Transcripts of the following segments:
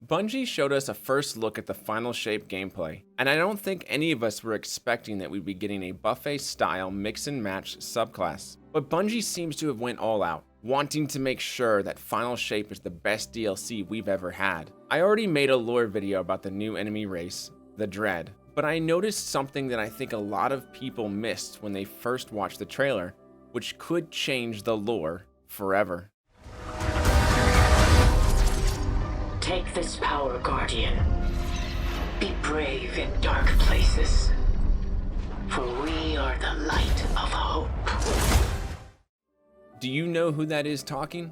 Bungie showed us a first look at the Final Shape gameplay, and I don't think any of us were expecting that we'd be getting a buffet-style mix-and-match subclass. But Bungie seems to have went all out, wanting to make sure that Final Shape is the best DLC we've ever had. I already made a lore video about the new enemy race, the Dread, but I noticed something that I think a lot of people missed when they first watched the trailer, which could change the lore forever. Take this power, Guardian. Be brave in dark places, for we are the light of hope. Do you know who that is talking?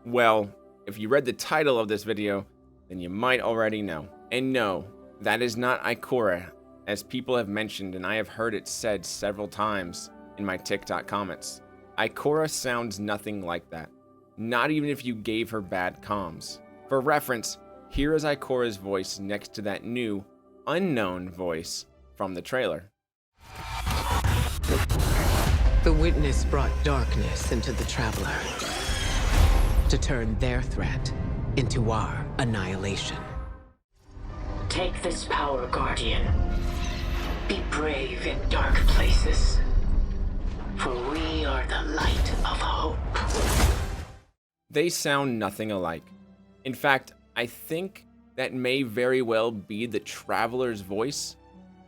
Well, if you read the title of this video, then you might already know. And no, that is not Ikora, as people have mentioned and I have heard it said several times in my TikTok comments. Ikora sounds nothing like that, not even if you gave her bad comms. For reference, here is Ikora's voice next to that new, unknown voice from the trailer. The Witness brought darkness into the Traveler to turn their threat into our annihilation. Take this power, Guardian. Be brave in dark places, for we are the light of hope. They sound nothing alike. In fact, I think that may very well be the Traveler's voice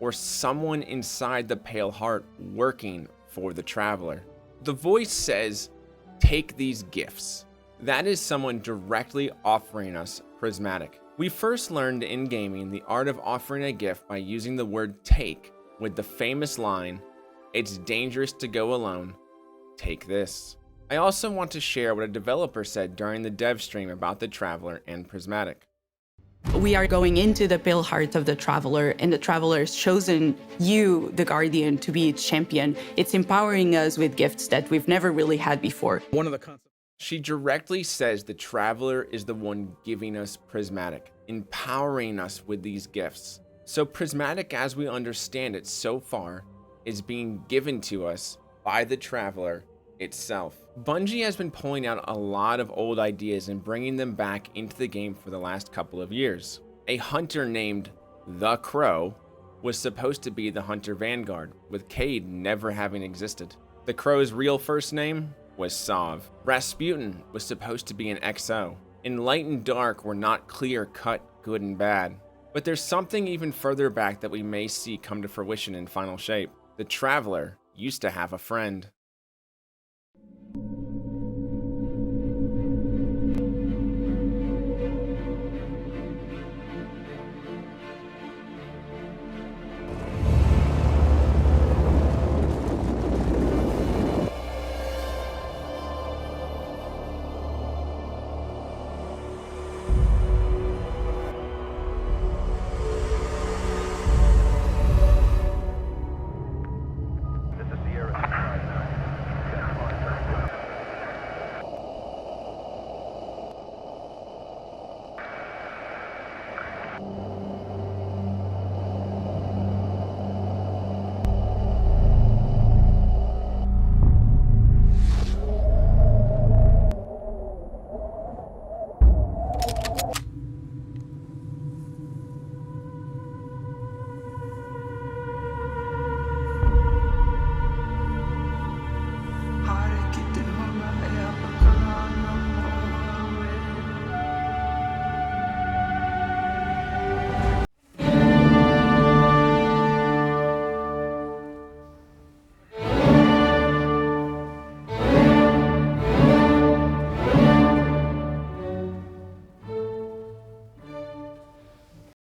or someone inside the Pale Heart working for the Traveler. The voice says, "Take these gifts." That is someone directly offering us Prismatic. We first learned in gaming the art of offering a gift by using the word take with the famous line, "It's dangerous to go alone. Take this." I also want to share what a developer said during the dev stream about the Traveler and Prismatic. We are going into the Pale Heart of the Traveler, and the Traveler has chosen you, the Guardian, to be its champion. It's empowering us with gifts that we've never really had before. She directly says the Traveler is the one giving us Prismatic, empowering us with these gifts. So Prismatic, as we understand it so far, is being given to us by the Traveler itself. Bungie has been pulling out a lot of old ideas and bringing them back into the game for the last couple of years. A hunter named The Crow was supposed to be the Hunter Vanguard, with Cayde never having existed. The Crow's real first name was Sov. Rasputin was supposed to be an XO, and Light and Dark were not clear-cut good and bad. But there's something even further back that we may see come to fruition in Final Shape. The Traveler used to have a friend.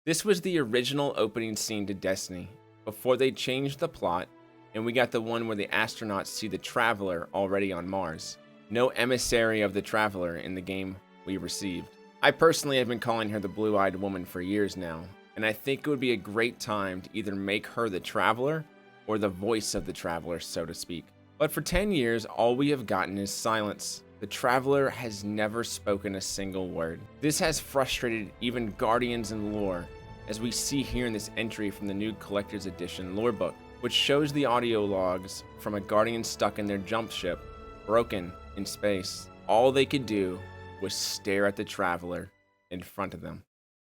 This was the original opening scene to Destiny, before they changed the plot, and we got the one where the astronauts see the Traveler already on Mars. No emissary of the Traveler in the game we received. I personally have been calling her the Blue-Eyed Woman for years now, and I think it would be a great time to either make her the Traveler or the voice of the Traveler, so to speak. But for 10 years, all we have gotten is silence. The Traveler has never spoken a single word. This has frustrated even Guardians and lore, as we see here in this entry from the new Collector's Edition lore book, which shows the audio logs from a Guardian stuck in their jump ship, broken in space. All they could do was stare at the Traveler in front of them.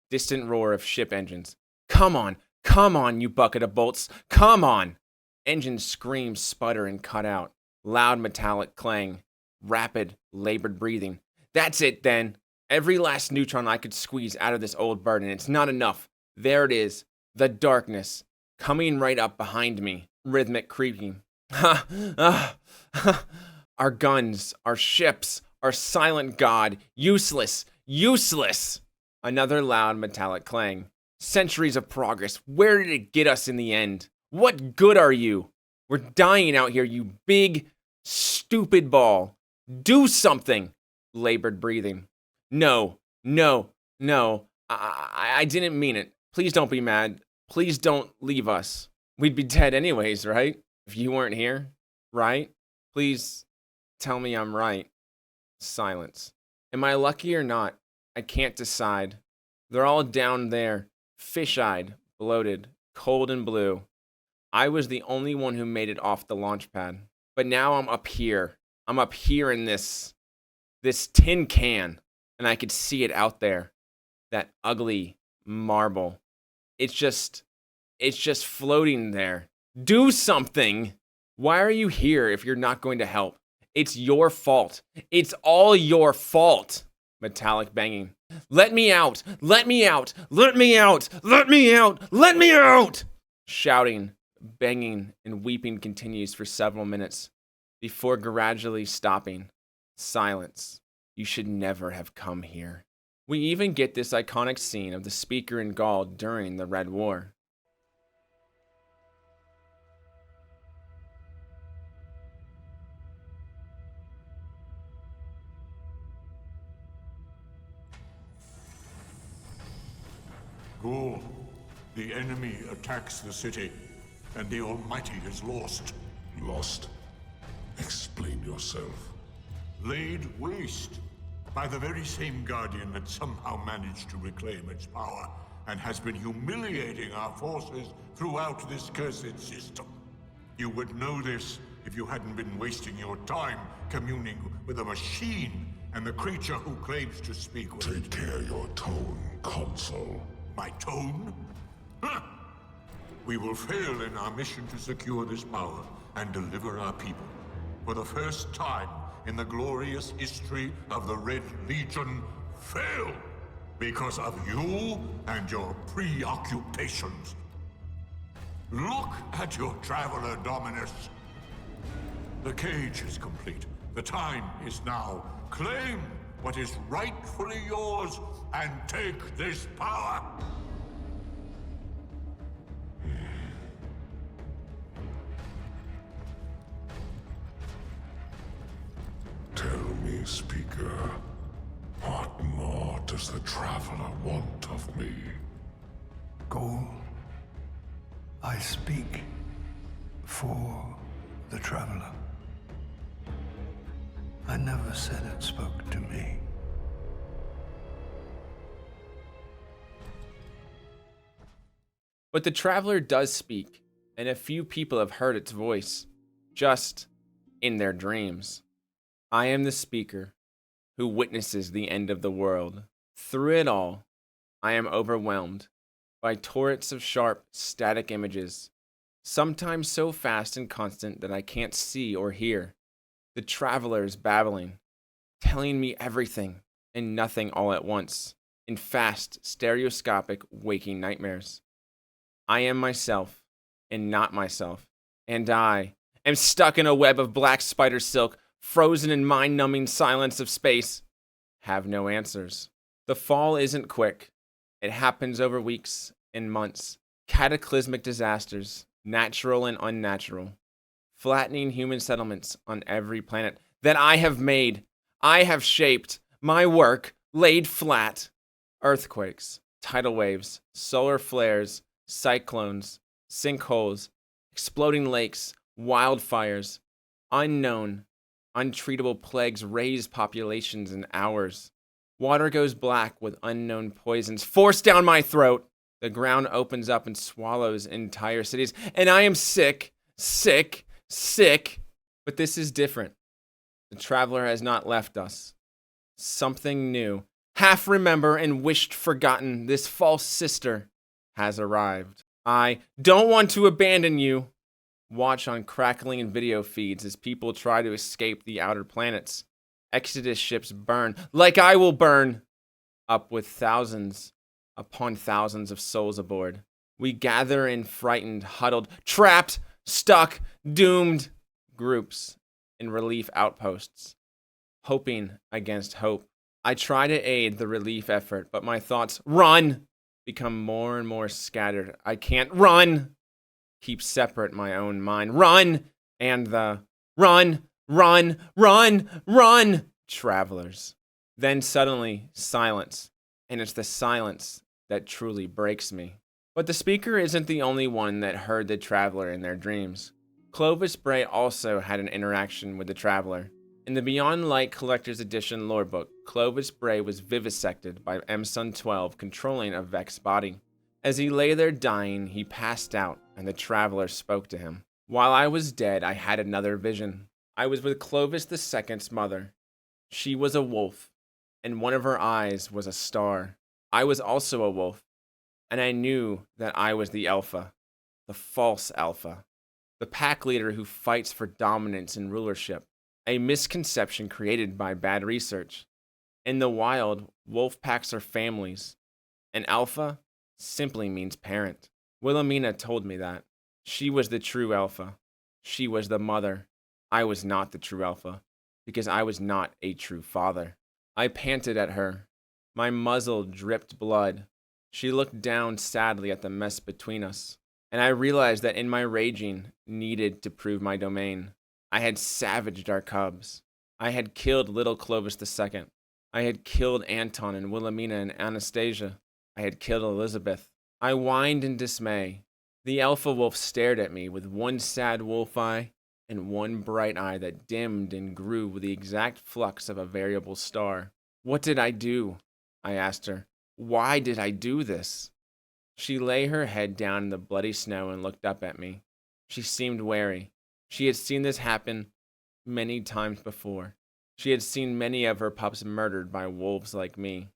Distant roar of ship engines. Come on, you bucket of bolts. Come on. Engines scream, sputter, and cut out. Loud metallic clang. Rapid, labored breathing. That's it then. Every last neutron I could squeeze out of this old bird, and it's not enough. There it is. The darkness. Coming right up behind me. Rhythmic creeping. Our guns, our ships, our silent god. Useless. Useless. Another loud metallic clang. Centuries of progress. Where did it get us in the end? What good are you? We're dying out here, you big, stupid ball. Do something. Labored breathing. No. I didn't mean it. Please don't be mad. Please don't leave us. We'd be dead anyways, right? If you weren't here, right? Please tell me I'm right. Silence. Am I lucky or not? I can't decide. They're all down there, fish-eyed, bloated, cold and blue. I was the only one who made it off the launch pad. But now I'm up here. I'm up here in this tin can, and I could see it out there. That ugly marble. It's just floating there. Do something. Why are you here if you're not going to help? It's your fault. It's all your fault. Metallic banging. Let me out. Let me out. Let me out. Let me out. Let me out. Shouting, banging, and weeping continues for several minutes before gradually stopping. Silence. You should never have come here. We even get this iconic scene of the speaker in Gaul during the Red War. Gaul, the enemy attacks the city, and the Almighty is lost. Lost? Explain yourself. Laid waste by the very same Guardian that somehow managed to reclaim its power and has been humiliating our forces throughout this cursed system. You would know this if you hadn't been wasting your time communing with a machine and the creature who claims to speak with Take care your tone, Consul. My tone? Huh. We will fail in our mission to secure this power and deliver our people. For the first time in the glorious history of the Red Legion, fail because of you and your preoccupations. Look at your Traveler, Dominus. The cage is complete. The time is now. Claim what is rightfully yours and take this power. Tell me, Speaker, what more does the Traveler want of me? Gaul, I speak for the Traveler. I never said it spoke to me. But the Traveler does speak, and a few people have heard its voice, just in their dreams. I am the speaker who witnesses the end of the world. Through it all, I am overwhelmed by torrents of sharp, static images, sometimes so fast and constant that I can't see or hear. The Traveler is babbling, telling me everything and nothing all at once, in fast, stereoscopic, waking nightmares. I am myself, and not myself, and I am stuck in a web of black spider silk, frozen in mind-numbing silence of space. Have no answers. The fall isn't quick. It happens over weeks and months. Cataclysmic disasters, natural and unnatural, flattening human settlements on every planet that I have made, I have shaped, my work laid flat. Earthquakes, tidal waves, solar flares, cyclones, sinkholes, exploding lakes, wildfires, unknown, untreatable plagues raise populations in hours. Water goes black with unknown poisons forced down my throat. The ground opens up and swallows entire cities, and I am sick. But this is different. The Traveler has not left us. Something new half remember and wished forgotten, this false sister has arrived. I don't want to abandon you. Watch on crackling video feeds as people try to escape the outer planets. Exodus ships burn, like I will burn, up with thousands upon thousands of souls aboard. We gather in frightened, huddled, trapped, stuck, doomed groups in relief outposts, hoping against hope. I try to aid the relief effort, but my thoughts, run, become more and more scattered. I can't run. Keep separate my own mind. Run! And the run, run, run, run, travelers. Then suddenly, silence. And it's the silence that truly breaks me. But the speaker isn't the only one that heard the traveler in their dreams. Clovis Bray also had an interaction with the traveler. In the Beyond Light Collector's Edition lorebook, Clovis Bray was vivisected by M-Sun 12 controlling a Vex body. As he lay there dying, he passed out, and the traveler spoke to him. While I was dead, I had another vision. I was with Clovis II's mother. She was a wolf, and one of her eyes was a star. I was also a wolf, and I knew that I was the Alpha, the false Alpha, the pack leader who fights for dominance and rulership, a misconception created by bad research. In the wild, wolf packs are families, and Alpha simply means parent. Wilhelmina told me that. She was the true Alpha. She was the mother. I was not the true Alpha, because I was not a true father. I panted at her. My muzzle dripped blood. She looked down sadly at the mess between us, and I realized that in my raging, needed to prove my domain. I had savaged our cubs. I had killed little Clovis II. I had killed Anton and Wilhelmina and Anastasia. I had killed Elizabeth. I whined in dismay. The Alpha Wolf stared at me with one sad wolf eye and one bright eye that dimmed and grew with the exact flux of a variable star. What did I do? I asked her. Why did I do this? She lay her head down in the bloody snow and looked up at me. She seemed wary. She had seen this happen many times before. She had seen many of her pups murdered by wolves like me.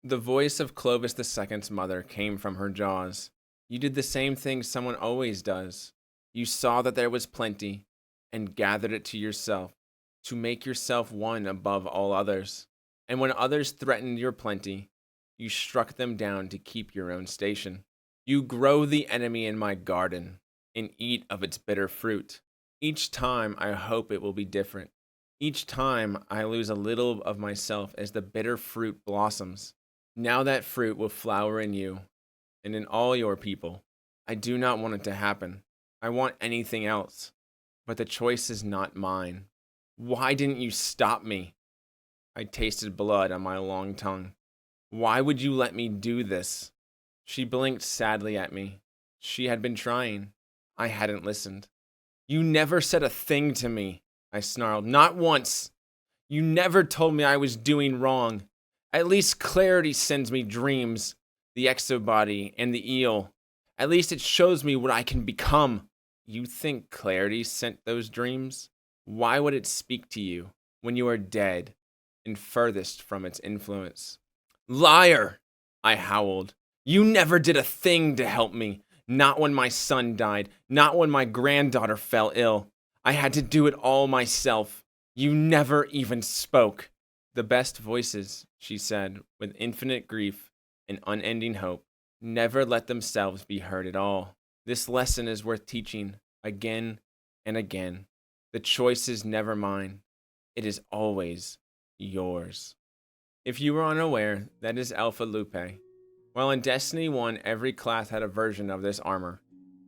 The voice of Clovis II's mother came from her jaws. You did the same thing someone always does. You saw that there was plenty and gathered it to yourself, to make yourself one above all others. And when others threatened your plenty, you struck them down to keep your own station. You grow the enemy in my garden and eat of its bitter fruit. Each time I hope it will be different. Each time I lose a little of myself as the bitter fruit blossoms. Now that fruit will flower in you and in all your people. I do not want it to happen. I want anything else. But the choice is not mine. Why didn't you stop me? I tasted blood on my long tongue. Why would you let me do this? She blinked sadly at me. She had been trying. I hadn't listened. You never said a thing to me, I snarled. Not once. You never told me I was doing wrong. At least clarity sends me dreams, the exobody and the eel. At least it shows me what I can become. You think clarity sent those dreams? Why would it speak to you when you are dead and furthest from its influence? Liar! I howled. You never did a thing to help me. Not when my son died. Not when my granddaughter fell ill. I had to do it all myself. You never even spoke. The best voices, she said, with infinite grief and unending hope, never let themselves be heard at all. This lesson is worth teaching again and again. The choice is never mine. It is always yours. If you were unaware, that is Alpha Lupe. While in Destiny 1, every class had a version of this armor.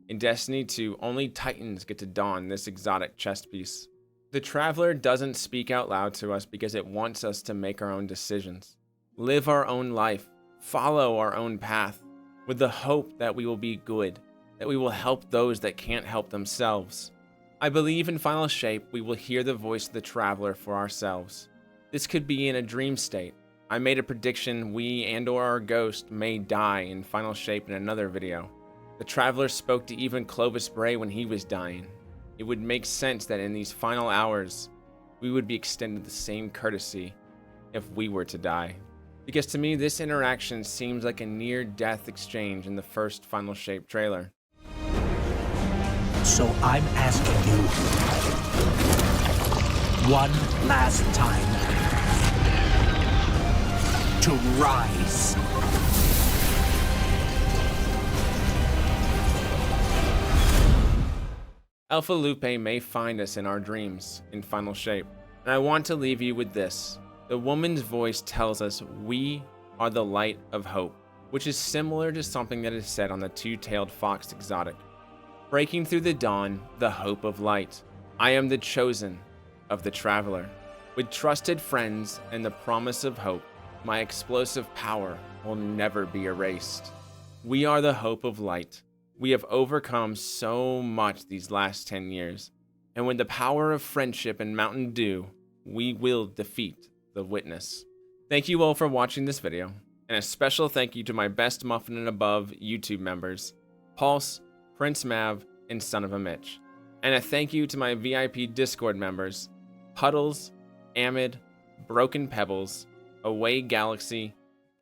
In Destiny 2, only Titans get to don this exotic chest piece. The Traveler doesn't speak out loud to us because it wants us to make our own decisions, live our own life, follow our own path, with the hope that we will be good, that we will help those that can't help themselves. I believe in Final Shape we will hear the voice of the Traveler for ourselves. This could be in a dream state. I made a prediction we and/or our ghost may die in Final Shape in another video. The Traveler spoke to even Clovis Bray when he was dying. It would make sense that in these final hours, we would be extended the same courtesy if we were to die. Because to me, this interaction seems like a near-death exchange in the first Final Shape trailer. So I'm asking you one last time to rise. Alpha Lupe may find us in our dreams in Final Shape, and I want to leave you with this. The woman's voice tells us we are the light of hope, which is similar to something that is said on the two-tailed fox exotic. Breaking through the dawn, the hope of light. I am the chosen of the traveler. With trusted friends and the promise of hope, my explosive power will never be erased. We are the hope of light. We have overcome so much these last 10 years, and with the power of friendship and Mountain Dew, we will defeat the Witness. Thank you all for watching this video, and a special thank you to my Best Muffin and Above YouTube members, Pulse, Prince Mav, and Son of a Mitch. And a thank you to my VIP Discord members, Puddles, Amid, Broken Pebbles, Away Galaxy,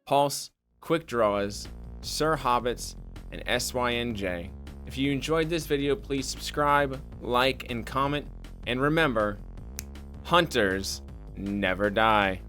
Pulse, Quick Draws, Sir Hobbits, and SYNJ. If you enjoyed this video, please subscribe, like, and comment. And remember, hunters never die.